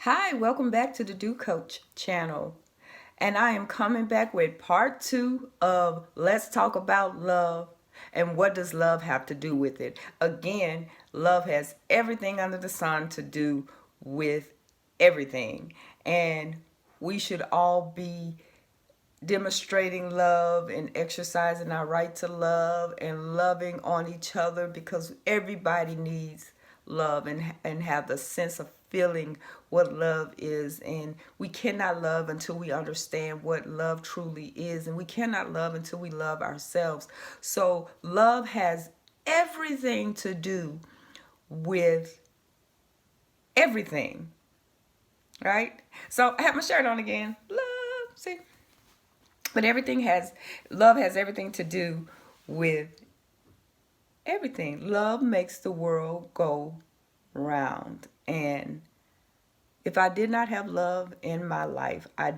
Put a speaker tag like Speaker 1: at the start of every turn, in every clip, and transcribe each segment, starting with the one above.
Speaker 1: Hi, welcome back to the Do Coach channel. And I am coming back with part two of Let's Talk About Love and what does love have to do with it. Again, love has everything under the sun to do with everything. And we should all be demonstrating love and exercising our right to love and loving on each other because everybody needs love and have the sense of feeling what love is. And we cannot love until we understand what love truly is, and we cannot love until we love ourselves. So love has everything to do with everything, right? So I have my shirt on again. Love, see. But love has everything to do with everything. Love makes the world go round. And if I did not have love in my life, I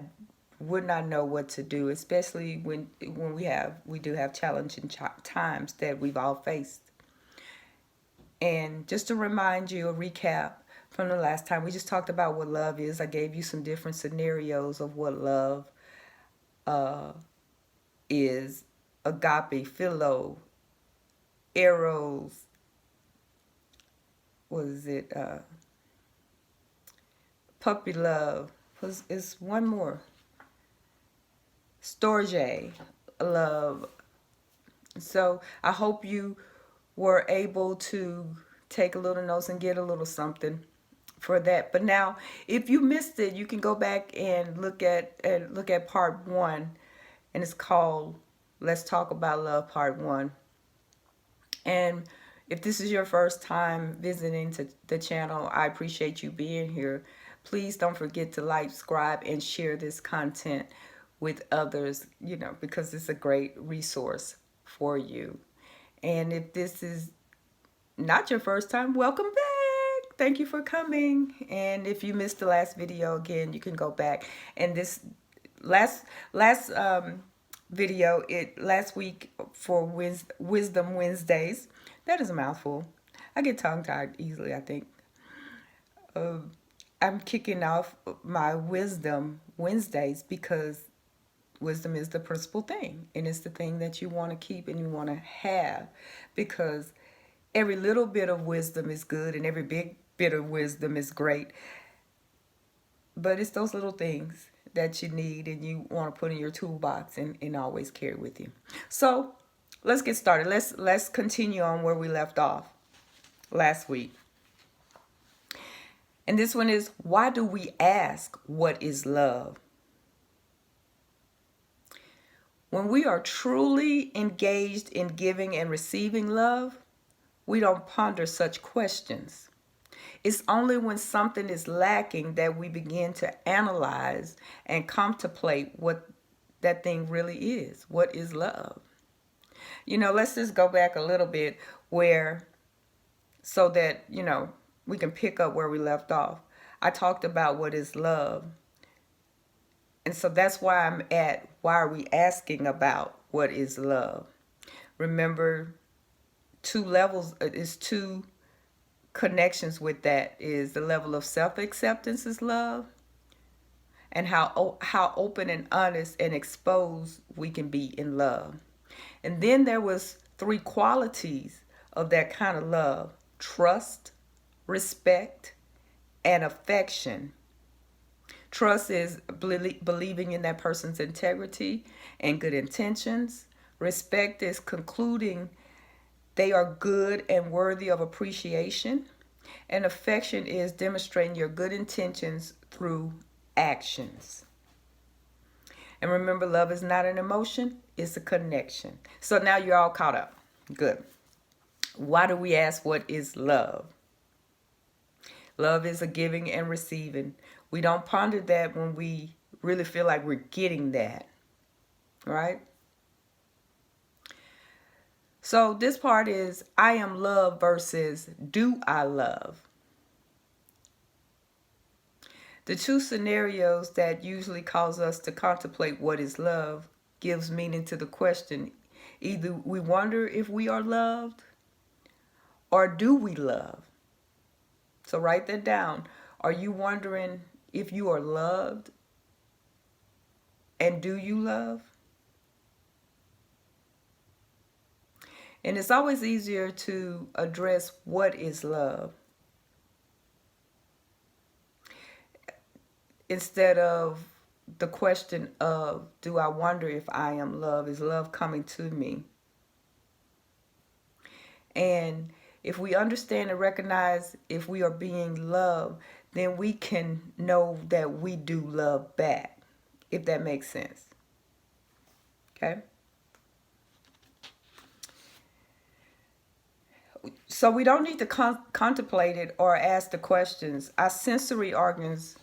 Speaker 1: would not know what to do, especially when we do have challenging times that we've all faced. And just to remind you, a recap from the last time, we just talked about what love is. I gave you some different scenarios of what love is: agape, philo, eros, was it puppy love, is one more, storge love. So I hope you were able to take a little notes and get a little something for that. But now, if you missed it, you can go back and look at part one, and it's called Let's Talk About Love Part 1. And if this is your first time visiting to the channel, I appreciate you being here. Please don't forget to like, subscribe, and share this content with others, because it's a great resource for you. And if this is not your first time, welcome back. Thank you for coming. And if you missed the last video, again, you can go back. And this last video, last week for Wisdom Wednesdays. That is a mouthful. I get tongue tied easily, I think. I'm kicking off my Wisdom Wednesdays because wisdom is the principal thing, and it's the thing that you want to keep and you want to have, because every little bit of wisdom is good and every big bit of wisdom is great, but it's those little things that you need and you want to put in your toolbox and always carry with you. So let's get started. Let's continue on where we left off last week. And this one is, why do we ask what is love? When we are truly engaged in giving and receiving love, we don't ponder such questions. It's only when something is lacking that we begin to analyze and contemplate what that thing really is. What is love? Let's just go back a little bit so that, we can pick up where we left off. I talked about what is love. And so that's why why are we asking about what is love? Remember, two levels, is two connections with that. Is the level of self-acceptance is love, and how open and honest and exposed we can be in love. And then there was three qualities of that kind of love: trust, respect, and affection. Trust is believing in that person's integrity and good intentions. Respect is concluding they are good and worthy of appreciation. And affection is demonstrating your good intentions through actions. And remember, love is not an emotion, it's a connection. So now you're all caught up. Good. Why do we ask what is love? Love is a giving and receiving. We don't ponder that when we really feel like we're getting that, right? So this part is, I am love versus do I love? The two scenarios that usually cause us to contemplate what is love gives meaning to the question. Either we wonder if we are loved, or do we love? So write that down. Are you wondering if you are loved, and do you love? And it's always easier to address what is love instead of the question of, do I wonder if I am love? Is love coming to me? And if we understand and recognize if we are being loved, then we can know that we do love back, if that makes sense. Okay? So we don't need to contemplate it or ask the questions. Our sensory organs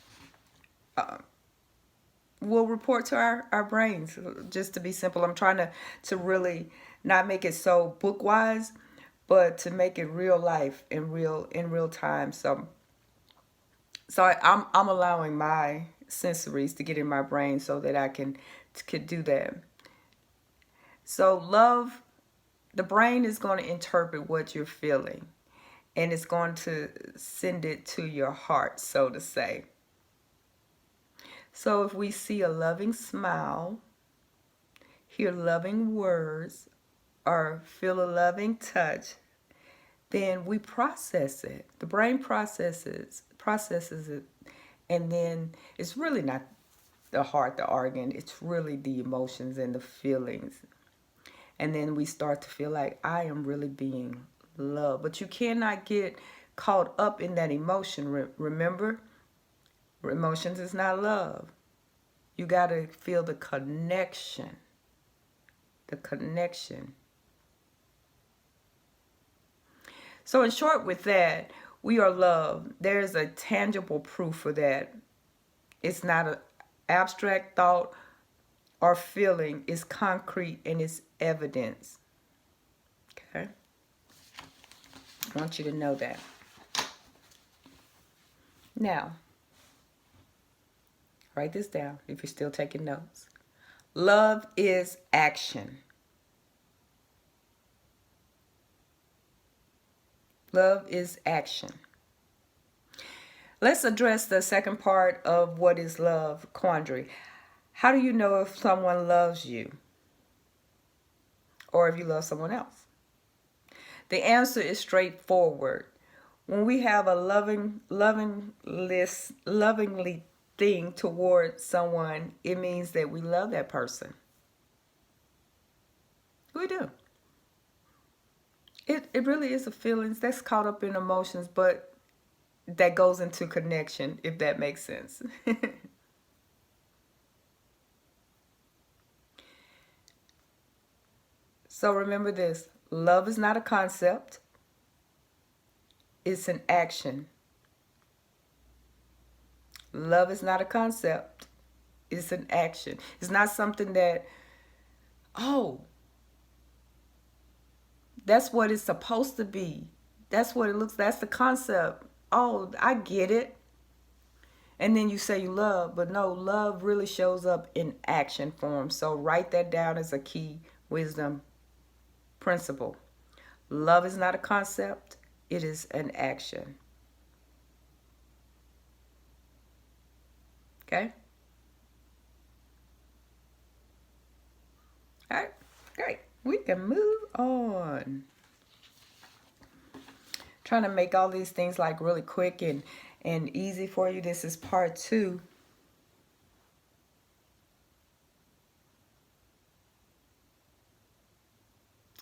Speaker 1: will report to our brains, just to be simple. I'm trying to really not make it so book wise, but to make it real life in real time. So I'm allowing my sensories to get in my brain so that I could do that. So love, the brain is going to interpret what you're feeling, and it's going to send it to your heart, so to say. So if we see a loving smile, hear loving words, or feel a loving touch, then we process it. The brain processes it, and then it's really not the heart, the organ. It's really the emotions and the feelings. And then we start to feel like I am really being loved. But you cannot get caught up in that emotion. Remember, emotions is not love. You got to feel the connection. The connection. So in short with that, we are loved. There's a tangible proof for that. It's not an abstract thought or feeling. It's concrete and it's evidence. Okay? I want you to know that. Now, write this down if you're still taking notes. Love is action. Love is action. Let's address the second part of what is love quandary. How do you know if someone loves you or if you love someone else? The answer is straightforward. When we have a lovingly thing toward someone, it means that we love that person. We do. It really is a feelings that's caught up in emotions, but that goes into connection, if that makes sense. So remember this, love is not a concept, it's an action. Love is not a concept, it's an action. It's not something that, oh, that's what it's supposed to be. That's what it looks, that's the concept. Oh, I get it. And then you say you love, but no, love really shows up in action form. So write that down as a key wisdom principle. Love is not a concept, it is an action. Okay? All right, great. We can move on. Trying to make all these things like really quick and easy for you. This is part 2.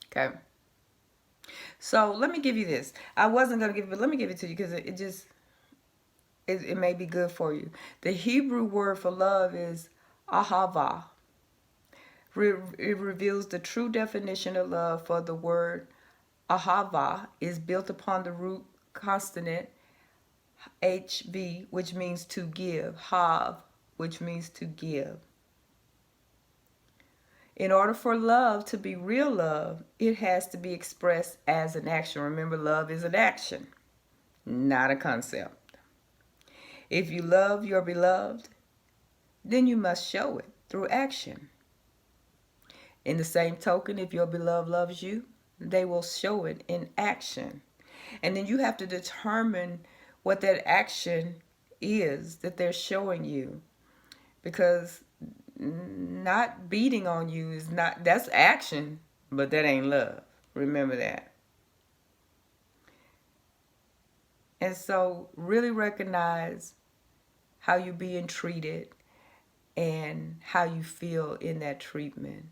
Speaker 1: Okay. So let me give you this. I wasn't going to give it, but let me give it to you because it may be good for you. The Hebrew word for love is Ahava. It reveals the true definition of love, for the word Ahava is built upon the root consonant HV, which means to give, Hav, which means to give. In order for love to be real love, it has to be expressed as an action. Remember, love is an action, not a concept. If you love your beloved, then you must show it through action. In the same token, if your beloved loves you, they will show it in action. And then you have to determine what that action is that they're showing you, because not beating on you is not, that's action, but that ain't love. Remember that. And so really recognize how you're being treated and how you feel in that treatment.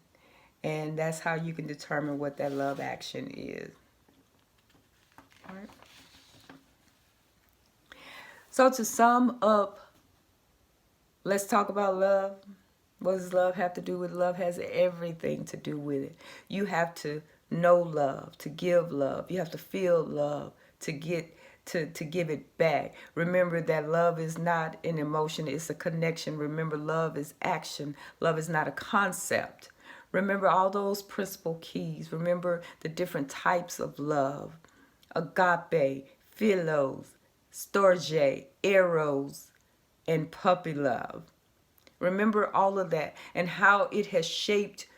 Speaker 1: And that's how you can determine what that love action is. All right. So to sum up, let's talk about love. What does love have to do with? Love has everything to do with it. You have to know love, to give love. You have to feel love to get to give it back. Remember that love is not an emotion, it's a connection. Remember, love is action. Love is not a concept. Remember all those principal keys. Remember the different types of love. Agape, philos, storge, eros, and puppy love. Remember all of that and how it has shaped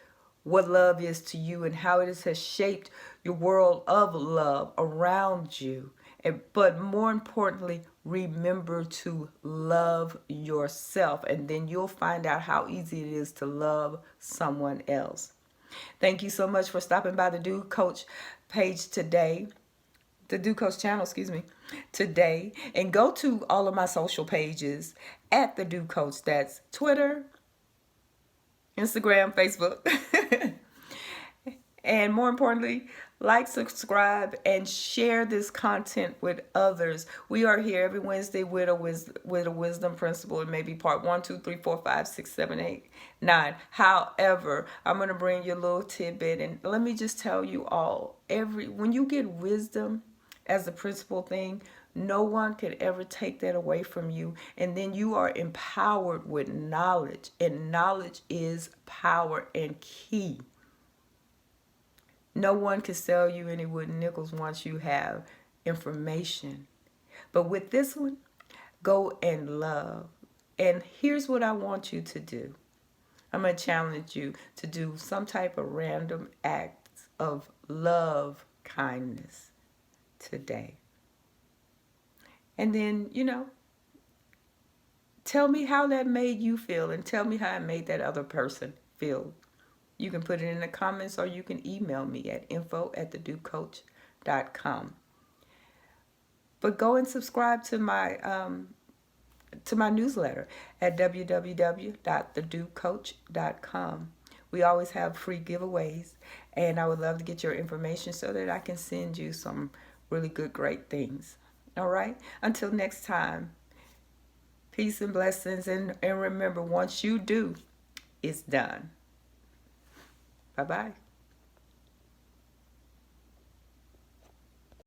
Speaker 1: what love is to you and how it has shaped your world of love around you. But more importantly, remember to love yourself, and then you'll find out how easy it is to love someone else. Thank you so much for stopping by the Dude Coach page today. The Dude Coach channel, today. And go to all of my social pages at the Dude Coach. That's Twitter, Instagram, Facebook. And more importantly, like, subscribe, and share this content with others. We are here every Wednesday with a wisdom principle. It may be part 1, 2, 3, 4, 5, 6, 7, 8, 9. However, I'm going to bring you a little tidbit. And let me just tell you all, when you get wisdom as the principal thing, no one can ever take that away from you. And then you are empowered with knowledge. And knowledge is power and key. No one can sell you any wooden nickels once you have information. But with this one, go and love. And here's what I want you to do. I'm going to challenge you to do some type of random acts of love, kindness today. And then, tell me how that made you feel, and tell me how it made that other person feel. You can put it in the comments, or you can email me at info@thedudecoach.com. But go and subscribe to my newsletter at www.thedudecoach.com. We always have free giveaways, and I would love to get your information so that I can send you some really good, great things. All right? Until next time, peace and blessings. And remember, once you do, it's done. Bye-bye.